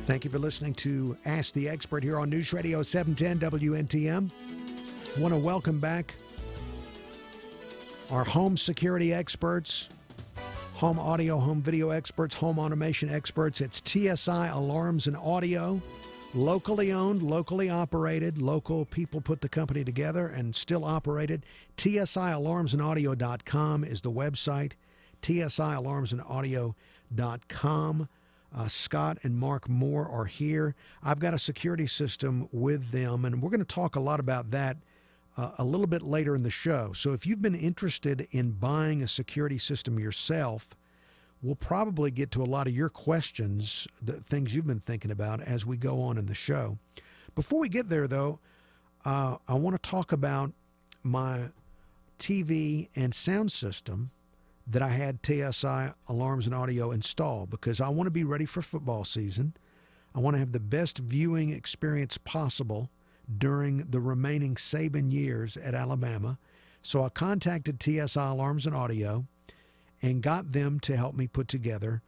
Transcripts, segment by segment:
Thank you for listening to Ask the Expert here on News Radio 710 WNTM. I want to welcome back our home security experts, home audio, home video experts, home automation experts. It's TSI Alarms and Audio, locally owned, locally operated. Local people put the company together and still operated. TSIAlarmsandAudio.com is the website. TSIAlarmsandAudio.com. Scott and Mark Moore are here. I've got a security system with them, and we're going to talk a lot about that a little bit later in the show. So if you've been interested in buying a security system yourself, we'll probably get to a lot of your questions, the things you've been thinking about as we go on in the show. Before we get there, though, I want to talk about my TV and sound system that I had TSI Alarms and Audio install, because I want to be ready for football season. I want to have the best viewing experience possible during the remaining Saban years at Alabama. So I contacted TSI Alarms and Audio and got them to help me put together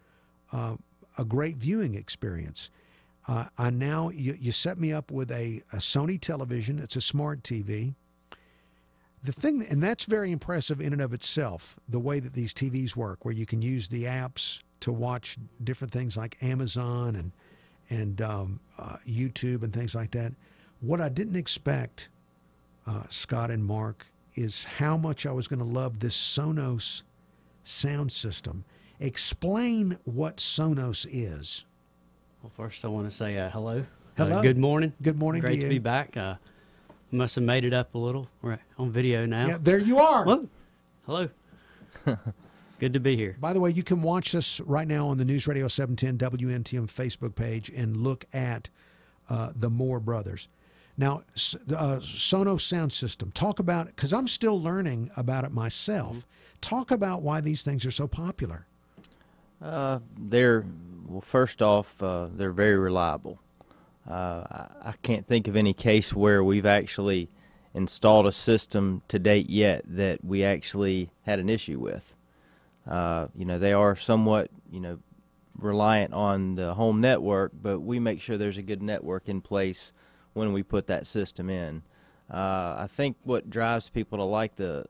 a great viewing experience. You set me up with a Sony television. It's a smart TV. The thing, and that's very impressive in and of itself, the way that these TVs work, where you can use the apps to watch different things like Amazon and YouTube and things like that. What I didn't expect, Scott and Mark, is how much I was going to love this Sonos sound system. Explain what Sonos is. Well, first I want to say hello. Hello. Good morning. Good morning. Great to be back. Must have made it up a little. We're on video now. Yeah, there you are. Whoa. Hello. Good to be here. By the way, you can watch us right now on the News Radio 710 WNTM Facebook page and look at the Moore brothers. Now, Sonos sound system. Talk about it, because I'm still learning about it myself. Mm-hmm. Talk about why these things are so popular. First off, they're very reliable. I can't think of any case where we've actually installed a system to date yet that we actually had an issue with. They are somewhat, reliant on the home network, but we make sure there's a good network in place when we put that system in. I think what drives people to like the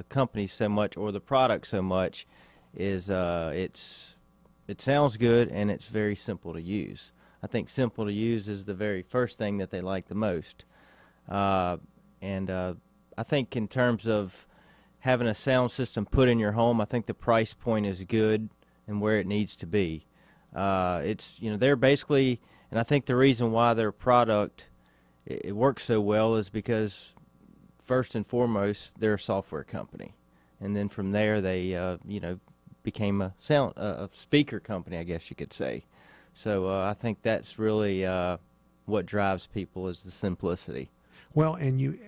company so much, or the product so much, is it sounds good and it's very simple to use. I think simple to use is the very first thing that they like the most. I think in terms of having a sound system put in your home, I think the price point is good and where it needs to be. They're basically, and I think the reason why their product it works so well is because first and foremost they're a software company, and then from there they became a speaker company, I guess you could say. So I think that's really what drives people, is the simplicity. Well, and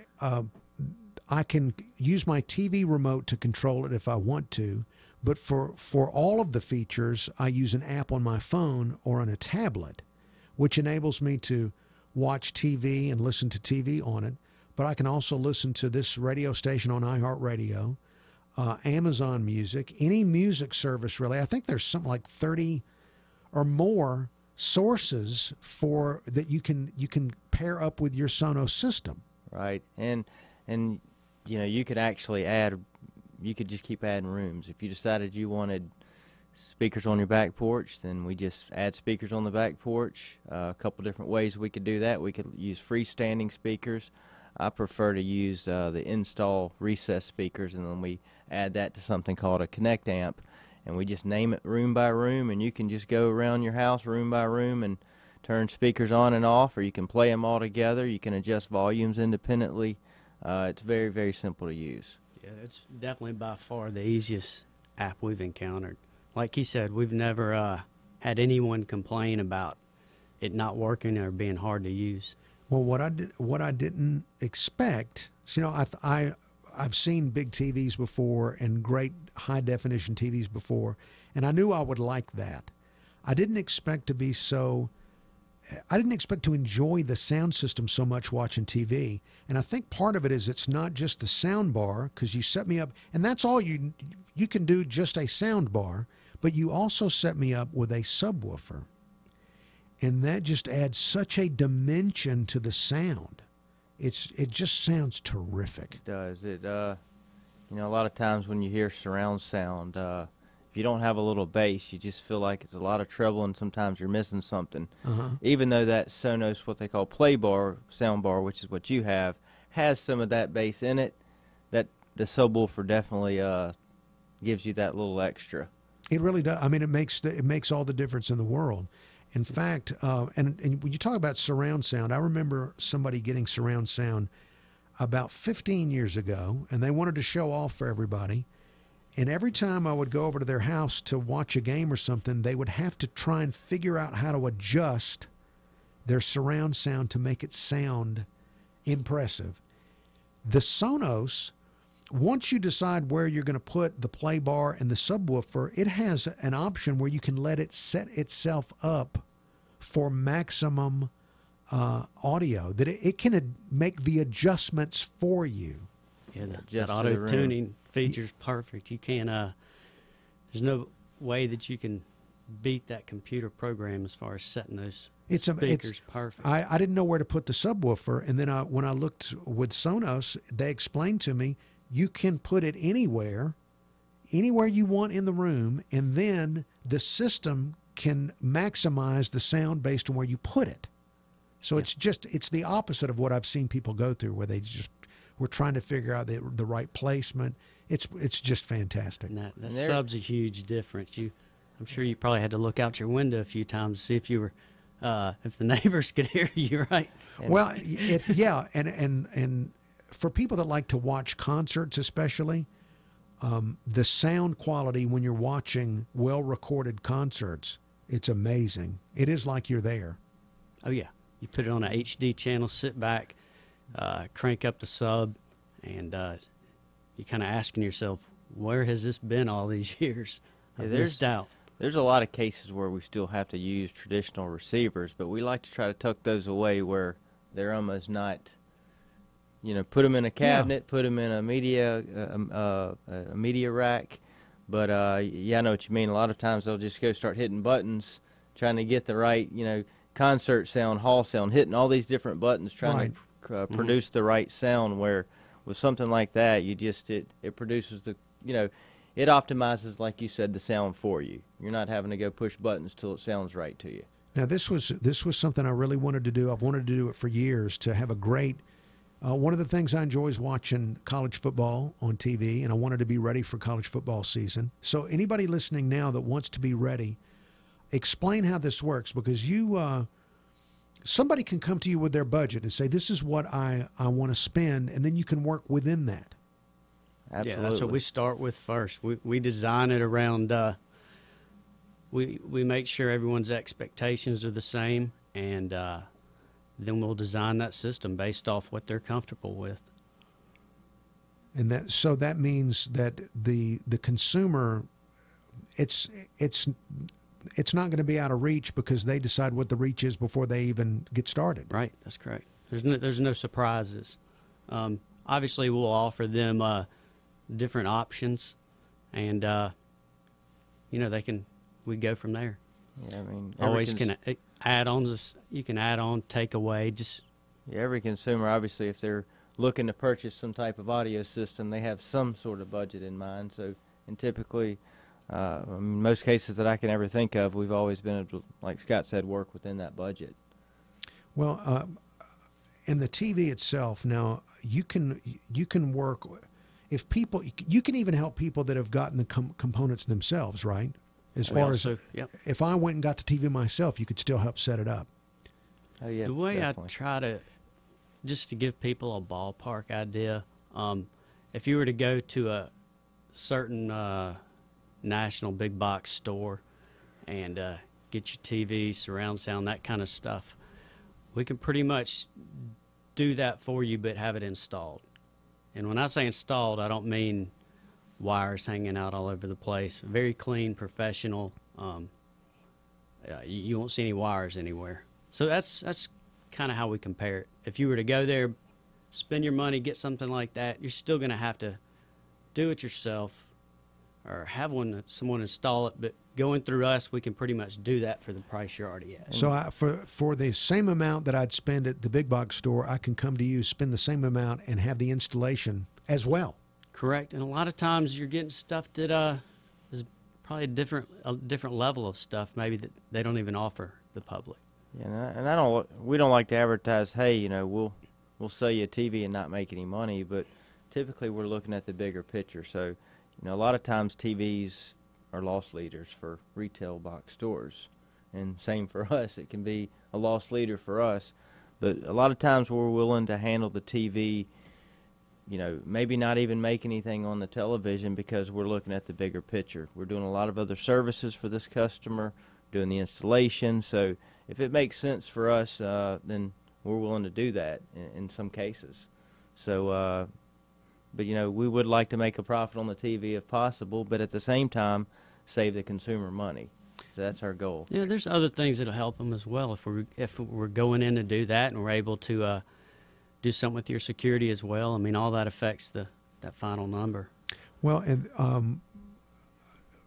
I can use my TV remote to control it if I want to, but for all of the features, I use an app on my phone or on a tablet, which enables me to watch TV and listen to TV on it. But I can also listen to this radio station on iHeartRadio, Amazon Music, any music service really. I think there's something like 30 or more sources for that you can pair up with your Sonos system. Right, and you could actually you could just keep adding rooms. If you decided you wanted speakers on your back porch, then we just add speakers on the back porch. A couple different ways we could do that. We could use freestanding speakers. I prefer to use the install recessed speakers, and then we add that to something called a Connect amp, and we just name it room by room, and you can just go around your house room by room and turn speakers on and off, or you can play them all together. You can adjust volumes independently. It's very, very simple to use. Yeah, it's definitely by far the easiest app we've encountered. Like he said, we've never had anyone complain about it not working or being hard to use. Well, what I didn't expect, I've seen big TVs before and great high definition TVs before, and I knew I would like that. I didn't expect to enjoy the sound system so much watching TV. And I think part of it is it's not just the sound bar, because you set me up, and that's all you can do, just a sound bar, but you also set me up with a subwoofer. and that just adds such a dimension to the sound. It just sounds terrific. It does. You know, a lot of times when you hear surround sound, if you don't have a little bass, you just feel like it's a lot of treble, and sometimes you're missing something. Even though that Sonos, what they call play bar, sound bar, which is what you have, has some of that bass in it, that the subwoofer definitely gives you that little extra. It really does. I mean, it makes all the difference in the world. In fact, and when you talk about surround sound, I remember somebody getting surround sound about 15 years ago, and they wanted to show off for everybody. And every time I would go over to their house to watch a game or something, they would have to try and figure out how to adjust their surround sound to make it sound impressive. The Sonos, once you decide where you're going to put the play bar and the subwoofer, it has an option where you can let it set itself up for maximum audio, that it can make the adjustments for you. Yeah, that auto tuning feature's perfect. You can't. There's no way that you can beat that computer program as far as setting those speakers perfect. I didn't know where to put the subwoofer, and then when I looked with Sonos, they explained to me you can put it anywhere you want in the room, and then the system can maximize the sound based on where you put it. So it's the opposite of what I've seen people go through, where they just were trying to figure out the right placement. It's just fantastic. And that sub's a huge difference. I'm sure you probably had to look out your window a few times to see if you were if the neighbors could hear you, right? Well, yeah, and for people that like to watch concerts, especially, the sound quality when you're watching well-recorded concerts, it's amazing. It is like you're there. Oh yeah, you put it on an HD channel, sit back, crank up the sub, and you're kind of asking yourself, where has this been all these years? I've missed out. There's a lot of cases where we still have to use traditional receivers, but we like to try to tuck those away where they're almost not, put them in a cabinet, put them in a media rack. But I know what you mean. A lot of times they'll just go start hitting buttons, trying to get the right, concert sound, hall sound, hitting all these different buttons, trying to produce the right sound. Where with something like that, it produces it optimizes, like you said, the sound for you. You're not having to go push buttons till it sounds right to you. Now, this was something I really wanted to do. I've wanted to do it for years, to have a great. One of the things I enjoy is watching college football on TV, and I wanted to be ready for college football season. So anybody listening now that wants to be ready, explain how this works, because somebody can come to you with their budget and say, this is what I want to spend, and then you can work within that. Absolutely. Yeah, that's what we start with first. We design it around, we make sure everyone's expectations are the same, and then we'll design that system based off what they're comfortable with. And that means that the consumer, it's not going to be out of reach because they decide what the reach is before they even get started. Right, that's correct. There's no surprises. Obviously, we'll offer them different options, and we go from there. Yeah, I mean, always can add on. You can add on, take away. Every consumer, obviously, if they're looking to purchase some type of audio system, they have some sort of budget in mind. So, and typically, in most cases that I can ever think of, we've always been able to, like Scott said, work within that budget. Well, in the TV itself, now you can work. If people, you can even help people that have gotten the components themselves, right? As far as if I went and got the TV myself, you could still help set it up. Oh yeah. The way definitely. I try to, just to give people a ballpark idea, if you were to go to a certain national big box store and get your TV, surround sound, that kind of stuff, we can pretty much do that for you, but have it installed. And when I say installed, I don't mean wires hanging out all over the place. Very clean, professional. You won't see any wires anywhere. So that's kind of how we compare it. If you were to go there, spend your money, get something like that, you're still going to have to do it yourself, or have someone install it, but going through us, we can pretty much do that for the price you're already at. So for the same amount that I'd spend at the big box store, I can come to you, spend the same amount, and have the installation as well. Correct. And a lot of times you're getting stuff that is probably a different level of stuff maybe that they don't even offer the public. Yeah, and we don't like to advertise, hey, you know, we'll sell you a TV and not make any money, but typically we're looking at the bigger picture. So, you know, a lot of times TVs are loss leaders for retail box stores, and same for us. It can be a loss leader for us, but a lot of times we're willing to handle the TV, you know, maybe not even make anything on the television because we're looking at the bigger picture. We're doing a lot of other services for this customer, doing the installation. So if it makes sense for us, then we're willing to do that in some cases. So, but, you know, we would like to make a profit on the TV if possible, but at the same time, save the consumer money. So that's our goal. Yeah, there's other things that'll help them as well. If we're going in to do that and we're able to do something with your security as well, I mean, all that affects that final number. Well, and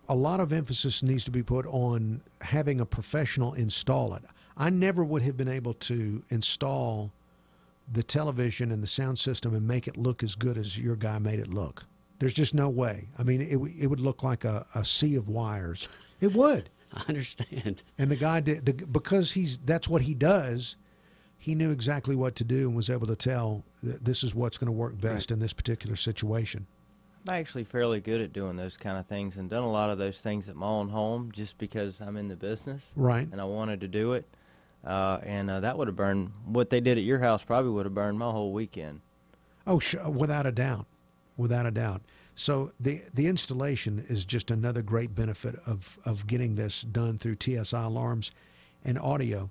a lot of emphasis needs to be put on having a professional install it. I never would have been able to install the television and the sound system and make it look as good as your guy made it look. There's just no way. I mean, it would look like a sea of wires. It would. I understand. And the guy did, because that's what he does. He knew exactly what to do and was able to tell this is what's going to work best in this particular situation. I'm actually fairly good at doing those kind of things and done a lot of those things at my own home just because I'm in the business. Right. And I wanted to do it. And that would have burned, what they did at your house probably would have burned my whole weekend. Oh, without a doubt. Without a doubt. So the installation is just another great benefit of getting this done through TSI Alarms and audio.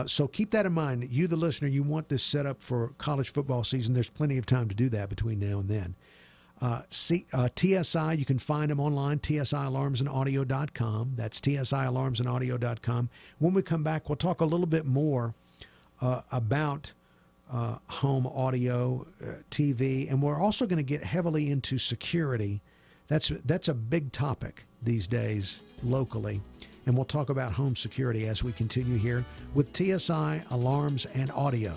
So keep that in mind. You, the listener, you want this set up for college football season. There's plenty of time to do that between now and then. TSI, you can find them online, TSIalarmsandaudio.com. That's TSIalarmsandaudio.com. When we come back, we'll talk a little bit more about home audio, TV, and we're also going to get heavily into security. That's a big topic these days locally. And we'll talk about home security as we continue here with TSI Alarms and Audio.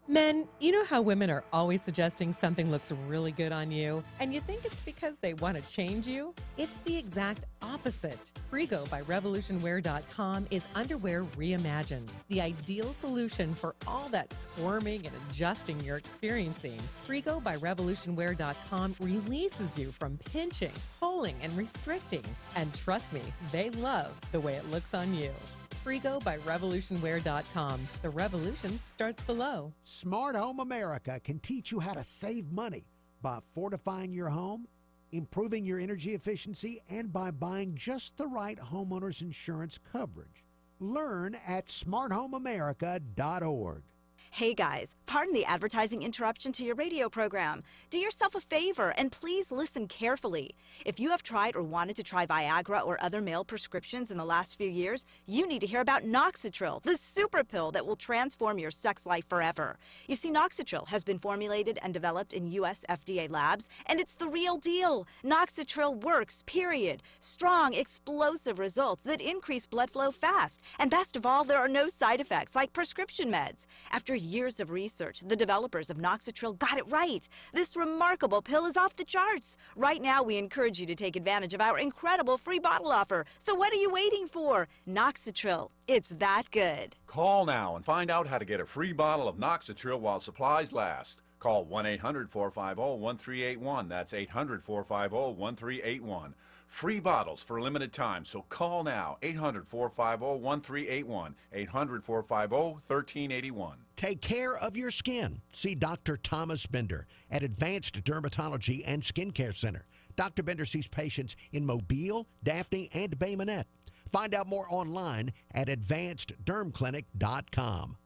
Men, you know how women are always suggesting something looks really good on you, and you think it's because they want to change you? It's the exact opposite. Frigo by RevolutionWear.com is underwear reimagined, the ideal solution for all that squirming and adjusting you're experiencing. Frigo by RevolutionWear.com releases you from pinching, pulling, and restricting. And trust me, they love the way it looks on you. Frigo by RevolutionWear.com. The revolution starts below. Smart Home America can teach you how to save money by fortifying your home, improving your energy efficiency, and by buying just the right homeowner's insurance coverage. Learn at smarthomeamerica.org. Hey guys, pardon the advertising interruption to your radio program. Do yourself a favor and please listen carefully. If you have tried or wanted to try Viagra or other male prescriptions in the last few years, you need to hear about Noxitril, the super pill that will transform your sex life forever. You see, Noxitril has been formulated and developed in U.S. FDA labs, and it's the real deal. Noxitril works, period. Strong, explosive results that increase blood flow fast. And best of all, there are no side effects like prescription meds. After years of research, the developers of Noxitril got it right. This remarkable pill is off the charts. Right now, we encourage you to take advantage of our incredible free bottle offer. So what are you waiting for? Noxitril, it's that good. Call now and find out how to get a free bottle of Noxitril while supplies last. Call 1-800-450-1381. That's 800-450-1381. Free bottles for a limited time, so call now, 800-450-1381, 800-450-1381. Take care of your skin. See Dr. Thomas Bender at Advanced Dermatology and Skincare Center. Dr. Bender sees patients in Mobile, Daphne, and Bay Minette. Find out more online at advanceddermclinic.com.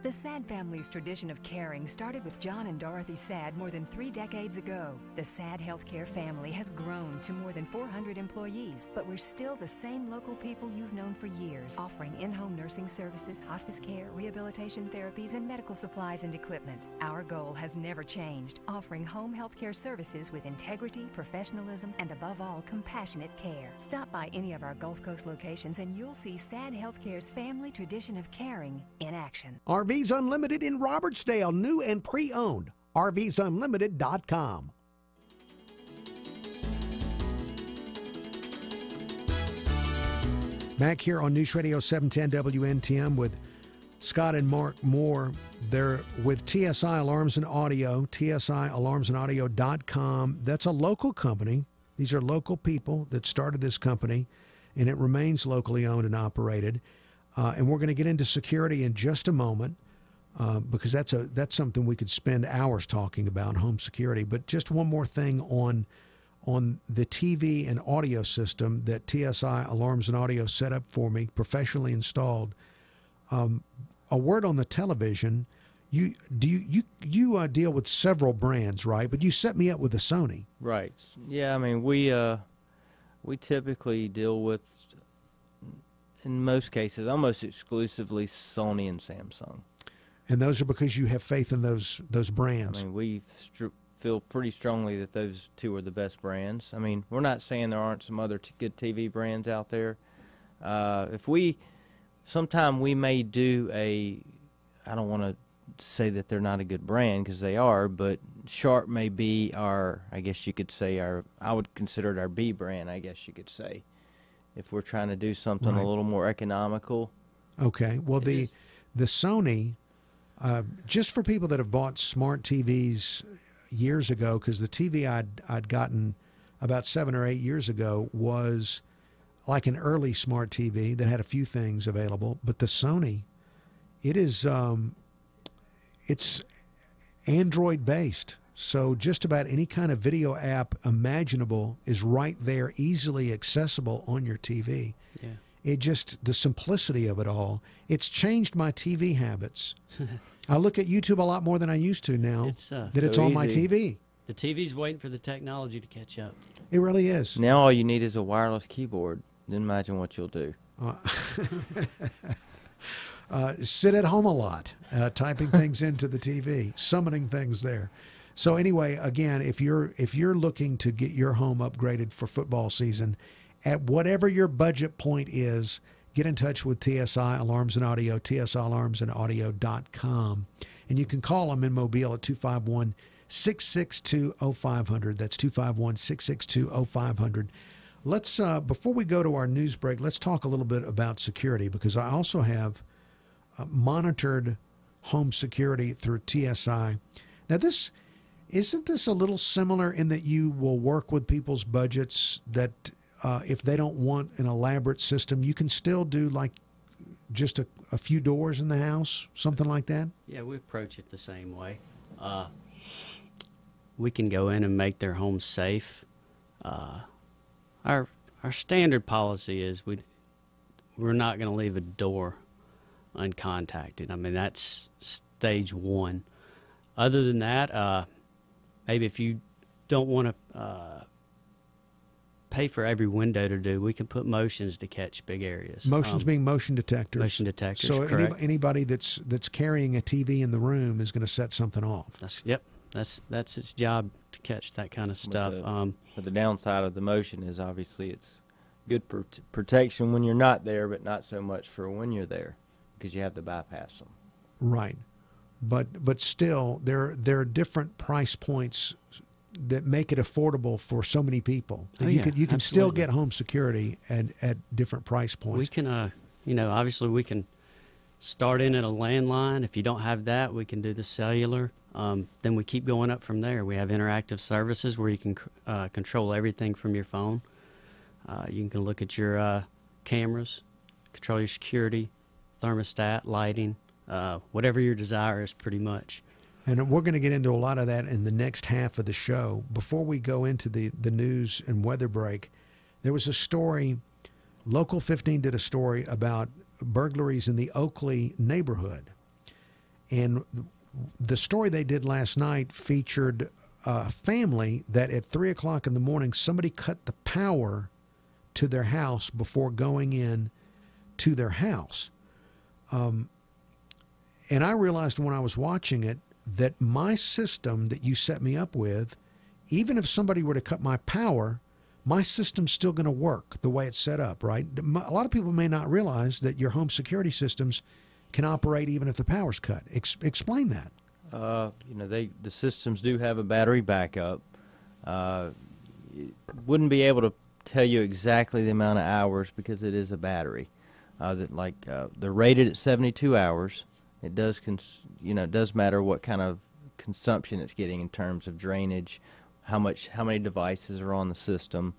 The Sad family's tradition of caring started with John and Dorothy Sad more than 3 decades ago. The Sad Healthcare family has grown to more than 400 employees, but we're still the same local people you've known for years, offering in-home nursing services, hospice care, rehabilitation therapies, and medical supplies and equipment. Our goal has never changed, offering home healthcare services with integrity, professionalism, and above all, compassionate care. Stop by any of our Gulf Coast locations and you'll see Sad Healthcare's family tradition of caring in action. RVs Unlimited in Robertsdale, new and pre-owned. RVsunlimited.com. Back here on News Radio 710 WNTM with Scott and Mark Moore. They're with TSI Alarms and Audio, TSIAlarmsandAudio.com. That's a local company. These are local people that started this company, and it remains locally owned and operated. And we're going to get into security in just a moment. Because that's something we could spend hours talking about, home security. But just one more thing on the TV and audio system that TSI Alarms and Audio set up for me, professionally installed. A word on the television. You deal with several brands, right? But you set me up with a Sony. Right. Yeah. I mean, we typically deal with, in most cases, almost exclusively Sony and Samsung. And those are because you have faith in those brands. I mean, we feel pretty strongly that those two are the best brands. I mean, we're not saying there aren't some other good TV brands out there. Sometime we may do I don't want to say that they're not a good brand because they are, but Sharp may be I guess you could say I would consider it our B brand, I guess you could say, if we're trying to do something a little more economical. Okay. Well, the Sony. Just for people that have bought smart TVs years ago, because the TV I'd gotten about 7 or 8 years ago was like an early smart TV that had a few things available. But the Sony, it's Android based. So just about any kind of video app imaginable is right there, easily accessible on your TV. Yeah. The simplicity of it all, it's changed my TV habits. I look at YouTube a lot more than I used to now it's on my TV. The TV's waiting for the technology to catch up. It really is. Now all you need is a wireless keyboard. Then imagine what you'll do. Sit at home a lot, typing things into the TV, summoning things there. So anyway, again, if you're looking to get your home upgraded for football season, at whatever your budget point is, get in touch with TSI Alarms and Audio, TSIAlarmsandAudio.com. And you can call them in Mobile at 251-662-0500. That's 251-662-0500. Let's, before we go to our news break, let's talk a little bit about security, because I also have monitored home security through TSI. Now, isn't this a little similar in that you will work with people's budgets that if they don't want an elaborate system, you can still do like just a few doors in the house, something like that? Yeah, we approach it the same way. We can go in and make their home safe. Our standard policy is we're not going to leave a door uncontacted. I mean, that's stage one. Other than that, maybe if you don't want to pay for every window to do, we can put motions to catch big areas. Motions being motion detectors. Motion detectors, so correct. Anybody that's carrying a TV in the room is going to set something off. That's its job to catch that kind of stuff. But the downside of the motion is obviously it's good protection when you're not there, but not so much for when you're there, because you have to bypass them. Right, but still, there are different price points that make it affordable for so many people. You can still get home security at different price points. We can, obviously we can start in at a landline. If you don't have that, we can do the cellular. Then we keep going up from there. We have interactive services where you can control everything from your phone. You can look at your cameras, control your security, thermostat, lighting, whatever your desire is pretty much. And we're going to get into a lot of that in the next half of the show. Before we go into the news and weather break, there was a story, Local 15 did a story about burglaries in the Oakley neighborhood. And the story they did last night featured a family that at 3 o'clock in the morning, somebody cut the power to their house before going in to their house. And I realized when I was watching it that my system that you set me up with, even if somebody were to cut my power, my system's still going to work the way it's set up, right? A lot of people may not realize that your home security systems can operate even if the power's cut. Explain that. The systems do have a battery backup. Wouldn't be able to tell you exactly the amount of hours because it is a battery. They're rated at 72 hours. It does, it does matter what kind of consumption it's getting in terms of drainage, how many devices are on the system.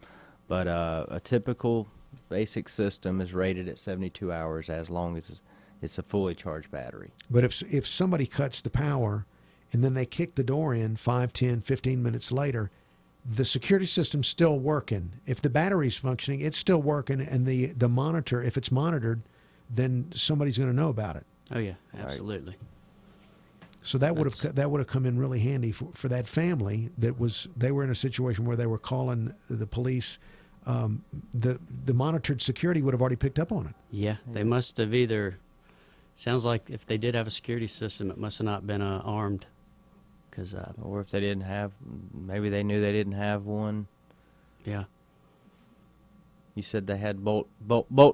But a typical basic system is rated at 72 hours as long as it's a fully charged battery. But if somebody cuts the power and then they kick the door in 5, 10, 15 minutes later, the security system's still working. If the battery's functioning, it's still working, and the monitor, if it's monitored, then somebody's going to know about it. Oh yeah, absolutely. Right. So that would have come in really handy for that family. They were in a situation where they were calling the police. The monitored security would have already picked up on it. Yeah, they must have either. Sounds like if they did have a security system, it must have not been armed. Or if they didn't have, maybe they knew they didn't have one. Yeah. You said they had bolt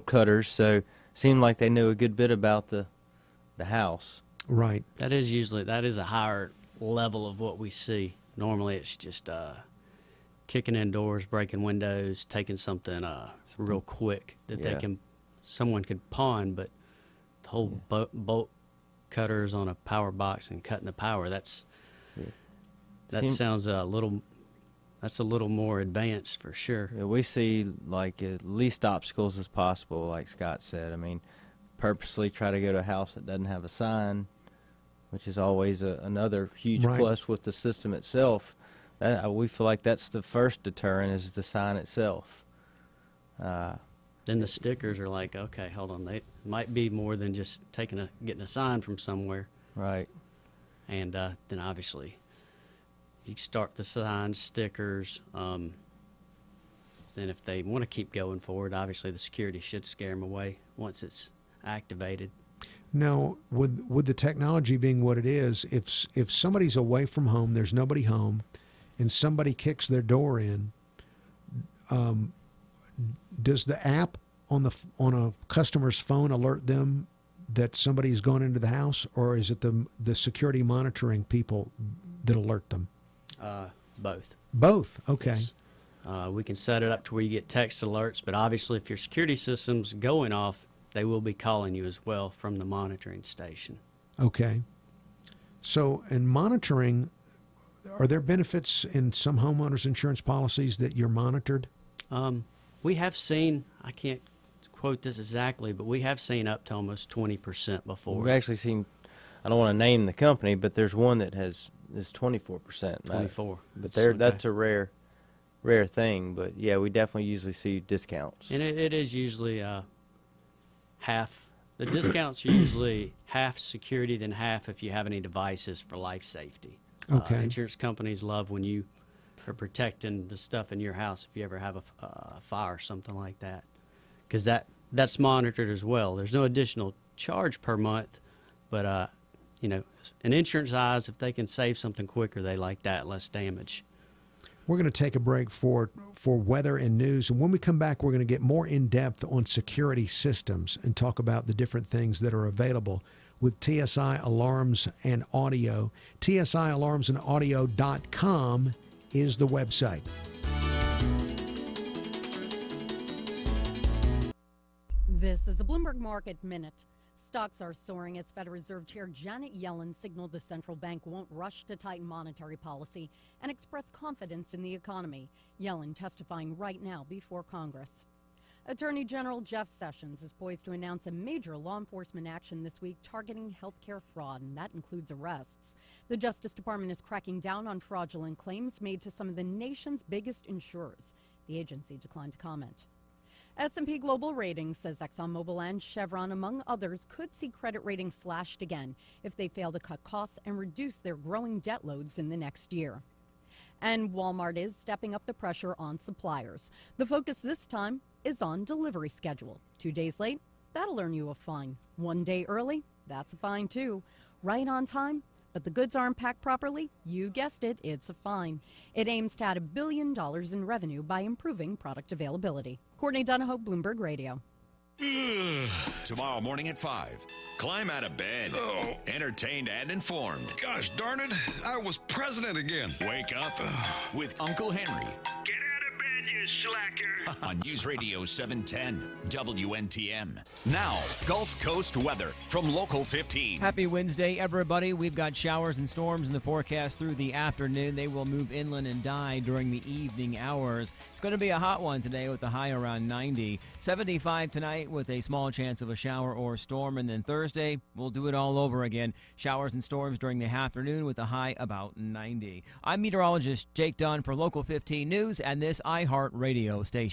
cutters, so it seemed like they knew a good bit about the house. Right. That is a higher level of what we see. Normally it's just kicking in doors, breaking windows, taking something real quick that someone could pawn, but the whole bolt cutters on a power box and cutting the power, that sounds a little more advanced for sure. Yeah, we see least obstacles as possible, like Scott said. I mean, purposely try to go to a house that doesn't have a sign, which is always another huge plus with the system itself. We feel like that's the first deterrent is the sign itself. Then the stickers are like, okay, hold on, they might be more than just getting a sign from somewhere. Right. And then obviously you start the signs, stickers. Then if they want to keep going forward, obviously the security should scare them away once it's activated. Now, with the technology being what it is, if somebody's away from home, there's nobody home, and somebody kicks their door in, does the app on a customer's phone alert them that somebody's gone into the house, or is it the security monitoring people that alert them? Both. Both. Okay. Yes. We can set it up to where you get text alerts, but obviously if your security system's going off, they will be calling you as well from the monitoring station. Okay. So, in monitoring, are there benefits in some homeowners insurance policies that you're monitored? We have seen, I can't quote this exactly, but we have seen up to almost 20% before. We've actually seen, I don't want to name the company, but there's one that is 24%. 24. But that's a rare thing. But yeah, we definitely usually see discounts. And it is usually half. The discounts are usually half security, then half if you have any devices for life safety. Okay. Insurance companies love when you are protecting the stuff in your house if you ever have a fire or something like that, because that's monitored as well. There's no additional charge per month, but in insurance eyes, if they can save something quicker, they like that, less damage. We're going to take a break for weather and news. And when we come back, we're going to get more in-depth on security systems and talk about the different things that are available with TSI Alarms and Audio. TSIAlarmsandaudio.com is the website. This is a Bloomberg Market Minute. Stocks are soaring as Federal Reserve Chair Janet Yellen signaled the central bank won't rush to tighten monetary policy and express confidence in the economy. Yellen testifying right now before Congress. Attorney General Jeff Sessions is poised to announce a major law enforcement action this week targeting healthcare fraud, and that includes arrests. The Justice Department is cracking down on fraudulent claims made to some of the nation's biggest insurers. The agency declined to comment. S&P Global Ratings says ExxonMobil and Chevron, among others, could see credit ratings slashed again if they fail to cut costs and reduce their growing debt loads in the next year. And Walmart is stepping up the pressure on suppliers. The focus this time is on delivery schedule. 2 days late, that'll earn you a fine. 1 day early, that's a fine too. Right on time, but the goods aren't packed properly, you guessed it, it's a fine. It aims to add $1 billion in revenue by improving product availability. Courtney Donahoe, Bloomberg Radio. Tomorrow morning at 5. Climb out of bed. Entertained and informed. Gosh darn it, I was president again. Wake up with Uncle Henry. Get out of bed, you slacker. On News Radio 710 WNTM. Now, Gulf Coast weather from Local 15. Happy Wednesday, everybody. We've got showers and storms in the forecast through the afternoon. They will move inland and die during the evening hours. It's going to be a hot one today with a high around 90. 75 tonight with a small chance of a shower or storm. And then Thursday, we'll do it all over again. Showers and storms during the afternoon with a high about 90. I'm meteorologist Jake Dunn for Local 15 News and this iHeart Radio station.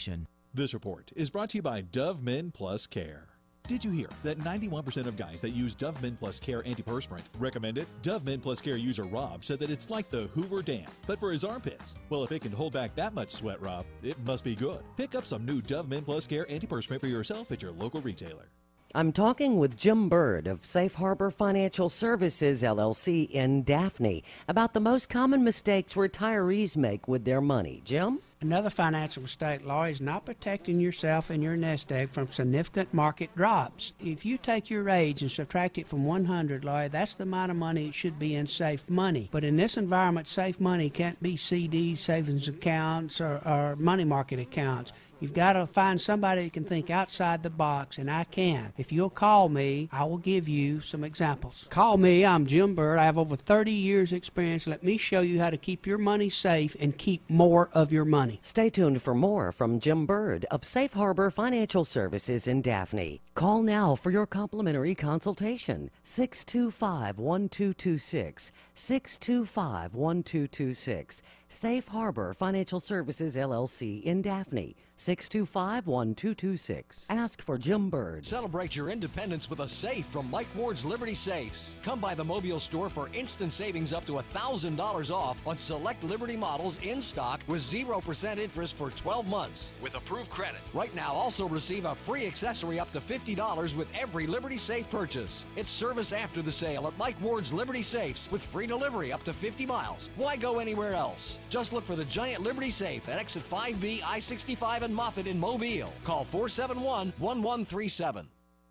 This report is brought to you by Dove Men Plus Care. Did you hear that 91% of guys that use Dove Men Plus Care antiperspirant recommend it? Dove Men Plus Care user Rob said that it's like the Hoover Dam, but for his armpits. Well, if it can hold back that much sweat, Rob, it must be good. Pick up some new Dove Men Plus Care antiperspirant for yourself at your local retailer. I'm talking with Jim Bird of Safe Harbor Financial Services, LLC in Daphne, about the most common mistakes retirees make with their money. Jim? Another financial mistake, Laurie, is not protecting yourself and your nest egg from significant market drops. If you take your age and subtract it from 100, Laurie, that's the amount of money it should be in safe money. But in this environment, safe money can't be CDs, savings accounts, or money market accounts. You've got to find somebody that can think outside the box, and I can. If you'll call me, I will give you some examples. Call me. I'm Jim Bird. I have over 30 years' experience. Let me show you how to keep your money safe and keep more of your money. Stay tuned for more from Jim Bird of Safe Harbor Financial Services in Daphne. Call now for your complimentary consultation. 625-1226. 625-1226. Safe Harbor Financial Services, LLC in Daphne. 625-1226. Ask for Jim Bird. Celebrate your independence with a safe from Mike Ward's Liberty Safes. Come by the Mobile store for instant savings up to $1,000 off on select Liberty models in stock with 0% interest for 12 months with approved credit. Right now, also receive a free accessory up to $50 with every Liberty Safe purchase. It's service after the sale at Mike Ward's Liberty Safes with free delivery up to 50 miles. Why go anywhere else? Just look for the giant Liberty Safe at exit 5B, I-65 and Moffett in Mobile. Call 471-1137.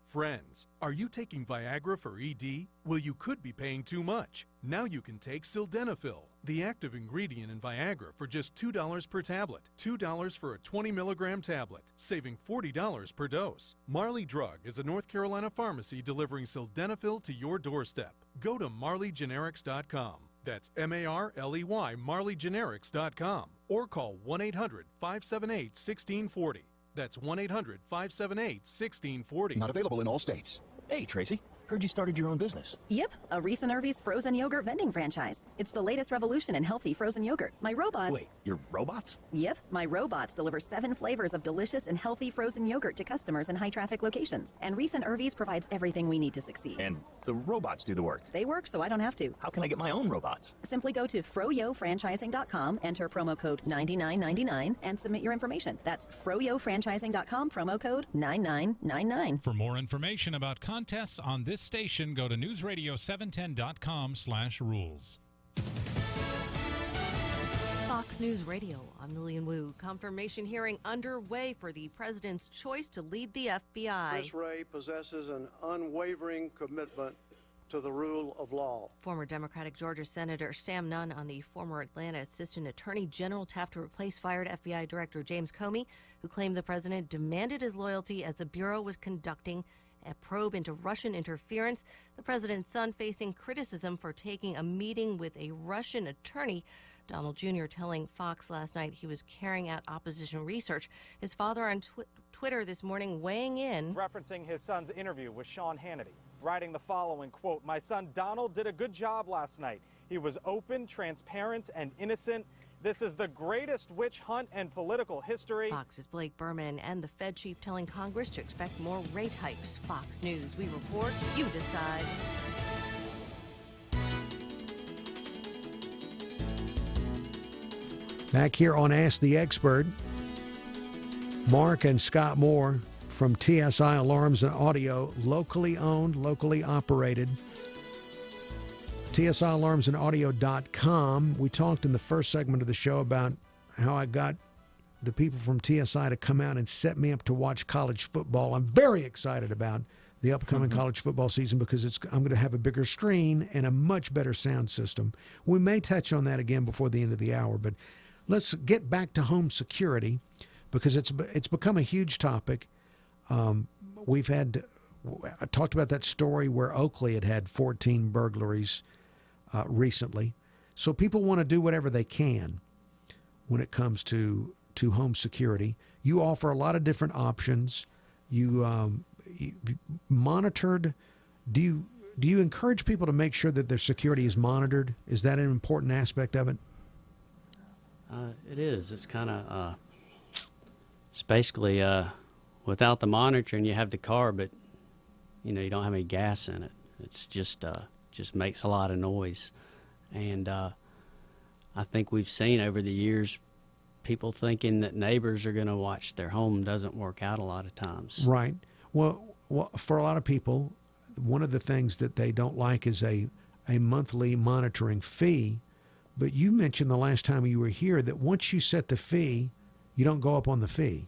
Friends, are you taking Viagra for ED? Well, you could be paying too much. Now you can take Sildenafil, the active ingredient in Viagra, for just $2 per tablet. $2 for a 20-milligram tablet, saving $40 per dose. Marley Drug is a North Carolina pharmacy delivering Sildenafil to your doorstep. Go to marleygenerics.com. That's M-A-R-L-E-Y, marleygenerics.com. Or call 1-800-578-1640. That's 1-800-578-1640. Not available in all states. Hey, Tracy. Heard you started your own business. Yep, a Recent Irvy's frozen yogurt vending franchise. It's the latest revolution in healthy frozen yogurt. My robots... Wait, your robots? Yep, my robots deliver 7 flavors of delicious and healthy frozen yogurt to customers in high-traffic locations. And Recent Irvy's provides everything we need to succeed. And the robots do the work? They work so I don't have to. How can I get my own robots? Simply go to froyofranchising.com, enter promo code 9999, and submit your information. That's froyofranchising.com, promo code 9999. For more information about contests on this station, go to newsradio710.com/rules. Fox News Radio, I'm Lillian Wu. Confirmation hearing underway for the president's choice to lead the FBI. Chris Wray possesses an unwavering commitment to the rule of law. Former Democratic Georgia Senator Sam Nunn on the former Atlanta Assistant Attorney General tapped to replace fired FBI Director James Comey, who claimed the president demanded his loyalty as the Bureau was conducting a probe into Russian interference. The president's son facing criticism for taking a meeting with a Russian attorney. Donald Jr. telling Fox last night he was carrying out opposition research. His father on Twitter this morning weighing in. Referencing his son's interview with Sean Hannity, writing the following, quote, "My son Donald did a good job last night. He was open, transparent, and innocent. This is the greatest witch hunt in political history. Fox's Blake Berman and the Fed chief telling Congress to expect more rate hikes. Fox News, we report, you decide. Back here on Ask the Expert, Mark and Scott Moore from TSI Alarms and Audio, locally owned, locally operated. TSIAlarmsandAudio.com. We talked in the first segment of the show about how I got the people from TSI to come out and set me up to watch college football. I'm very excited about the upcoming college football season because I'm going to have a bigger screen and a much better sound system. We may touch on that again before the end of the hour, but let's get back to home security because it's become a huge topic. I talked about that story where Oakley had 14 burglaries recently. So people want to do whatever they can when it comes to home security. You offer a lot of different options. You monitored. Do you encourage people to make sure that their security is monitored? Is that an important aspect of it? It is. It's kind of it's basically without the monitoring, you have the car, but you don't have any gas in it. It's just makes a lot of noise, and I think we've seen over the years people thinking that neighbors are going to watch their home doesn't work out a lot of times. Right. Well, for a lot of people, one of the things that they don't like is a monthly monitoring fee. But you mentioned the last time you were here that once you set the fee, you don't go up on the fee.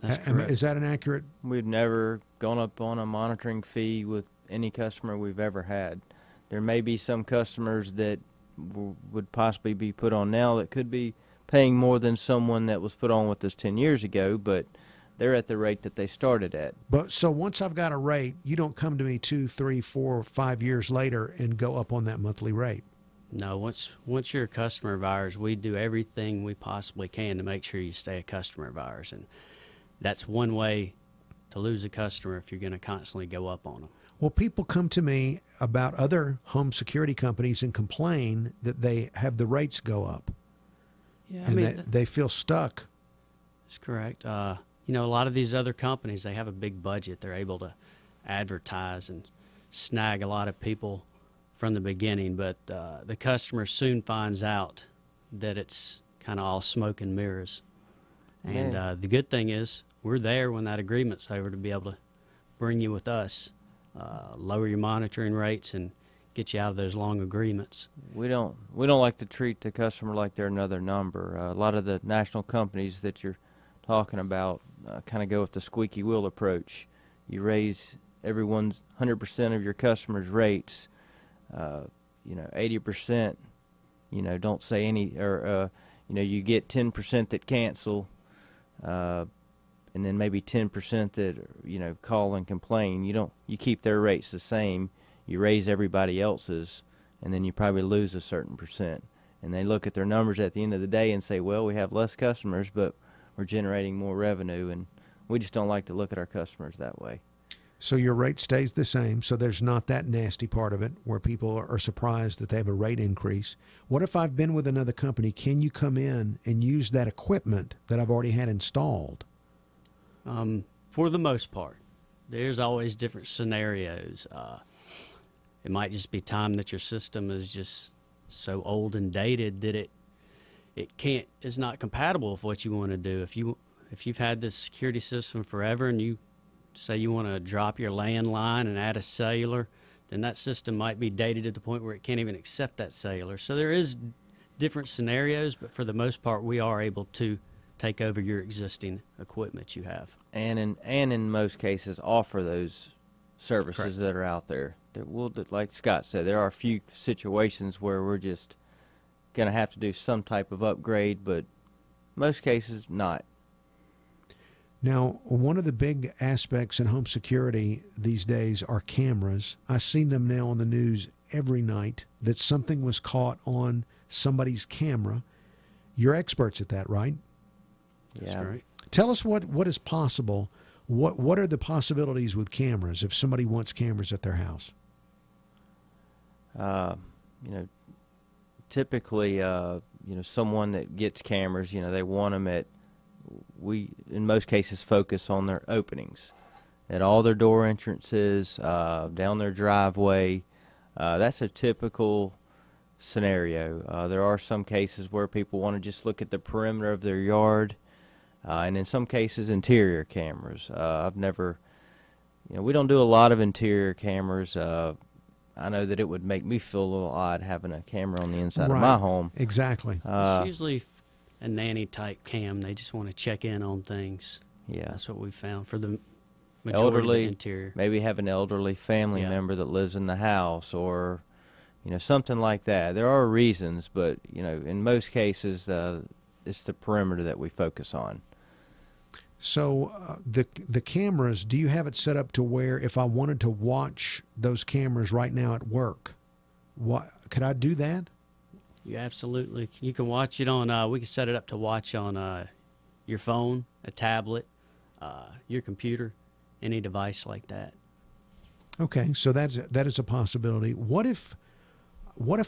That's correct. Is that an accurate? We've never gone up on a monitoring fee with any customer we've ever had. There may be some customers that would possibly be put on now that could be paying more than someone that was put on with us 10 years ago, but they're at the rate that they started at. But so once I've got a rate, you don't come to me 2, 3, 4, 5 years later and go up on that monthly rate. No, once you're a customer of ours, we do everything we possibly can to make sure you stay a customer of ours, and that's one way to lose a customer if you're going to constantly go up on them. Well, people come to me about other home security companies and complain that they have the rates go up. Yeah, and they feel stuck. That's correct. A lot of these other companies, they have a big budget. They're able to advertise and snag a lot of people from the beginning, but the customer soon finds out that it's kind of all smoke and mirrors. And the good thing is we're there when that agreement's over to be able to bring you with us, lower your monitoring rates, and get you out of those long agreements. We don't like to treat the customer like they're another number. A lot of the national companies that you're talking about kind of go with the squeaky wheel approach. You raise everyone's 100% of your customers' rates. 80%, don't say any, or you get 10% that cancel, and then maybe 10% that call and complain. You keep their rates the same. You raise everybody else's, and then you probably lose a certain percent. And they look at their numbers at the end of the day and say, well, we have less customers, but we're generating more revenue, and we just don't like to look at our customers that way. So your rate stays the same, so there's not that nasty part of it where people are surprised that they have a rate increase. What if I've been with another company? Can you come in and use that equipment that I've already had installed? For the most part. There's always different scenarios. It might just be time that your system is just so old and dated that it's not compatible with what you want to do. If you've had this security system forever and you say you want to drop your landline and add a cellular, then that system might be dated to the point where it can't even accept that cellular. So there is different scenarios, but for the most part, we are able to take over your existing equipment you have. And in most cases, offer those services Correct. that are out there. Like Scott said, there are a few situations where we're just going to have to do some type of upgrade, but most cases not. Now, one of the big aspects in home security these days are cameras. I see them now on the news every night that something was caught on somebody's camera. You're experts at that, right? That's right. Tell us what is possible. What are the possibilities with cameras if somebody wants cameras at their house? Typically someone that gets cameras, they want them we in most cases focus on their openings, at all their door entrances, down their driveway. That's a typical scenario. There are some cases where people want to just look at the perimeter of their yard, and in some cases interior cameras. I've never, we don't do a lot of interior cameras. I know that it would make me feel a little odd having a camera on the inside of my home. Exactly. It's usually a nanny type cam. They just want to check in on things. Yeah. That's what we found for the majority Elderly, of the interior. maybe have an elderly family member that lives in the house, or something like that. There are reasons, but in most cases it's the perimeter that we focus on. So the cameras, do you have it set up to where if I wanted to watch those cameras right now at work, could I do that? You absolutely. You can watch it on. We can set it up to watch on your phone, a tablet, your computer, any device like that. Okay, so that is a possibility. What if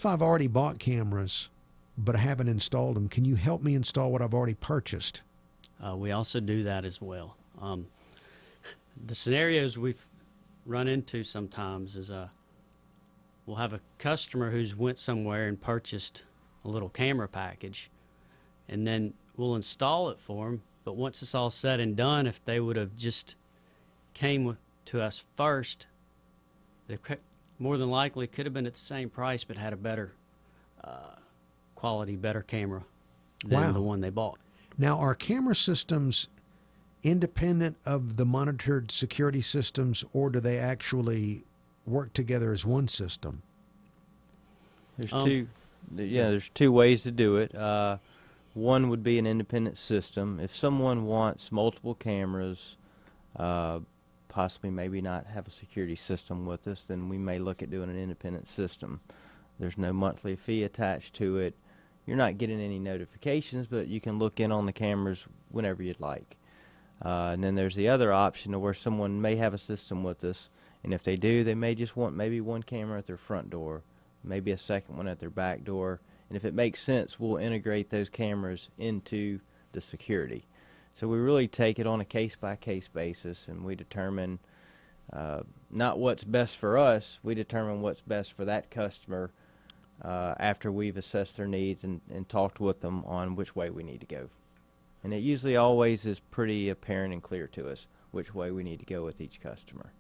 I've already bought cameras, but I haven't installed them? Can you help me install what I've already purchased? We also do that as well. The scenarios we've run into sometimes is we'll have a customer who's went somewhere and purchased a little camera package, and then we'll install it for them. But once it's all said and done, if they would have just came to us first, they more than likely could have been at the same price but had a better quality, better camera than the one they bought. Now, are camera systems independent of the monitored security systems, or do they actually work together as one system? There's two ways to do it. One would be an independent system. If someone wants multiple cameras, possibly maybe not have a security system with us, then we may look at doing an independent system. There's no monthly fee attached to it. You're not getting any notifications, but you can look in on the cameras whenever you'd like. And then there's the other option where someone may have a system with us, and if they do, they may just want maybe one camera at their front door, maybe a second one at their back door. And if it makes sense, we'll integrate those cameras into the security. So we really take it on a case-by-case basis, and we determine not what's best for us, we determine what's best for that customer after we've assessed their needs and talked with them on which way we need to go. And it usually always is pretty apparent and clear to us which way we need to go with each customer.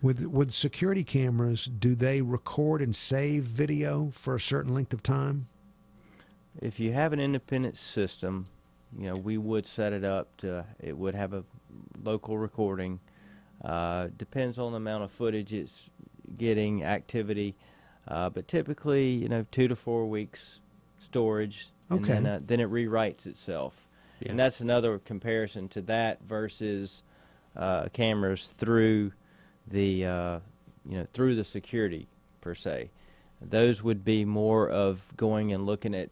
With security cameras, do they record and save video for a certain length of time? If you have an independent system, we would set it up to, it would have a local recording. Depends on the amount of footage it's getting, activity. But typically, 2 to 4 weeks storage, and then it rewrites itself. Yeah. And that's another comparison to that versus cameras through the through the security per se. Those would be more of going and looking at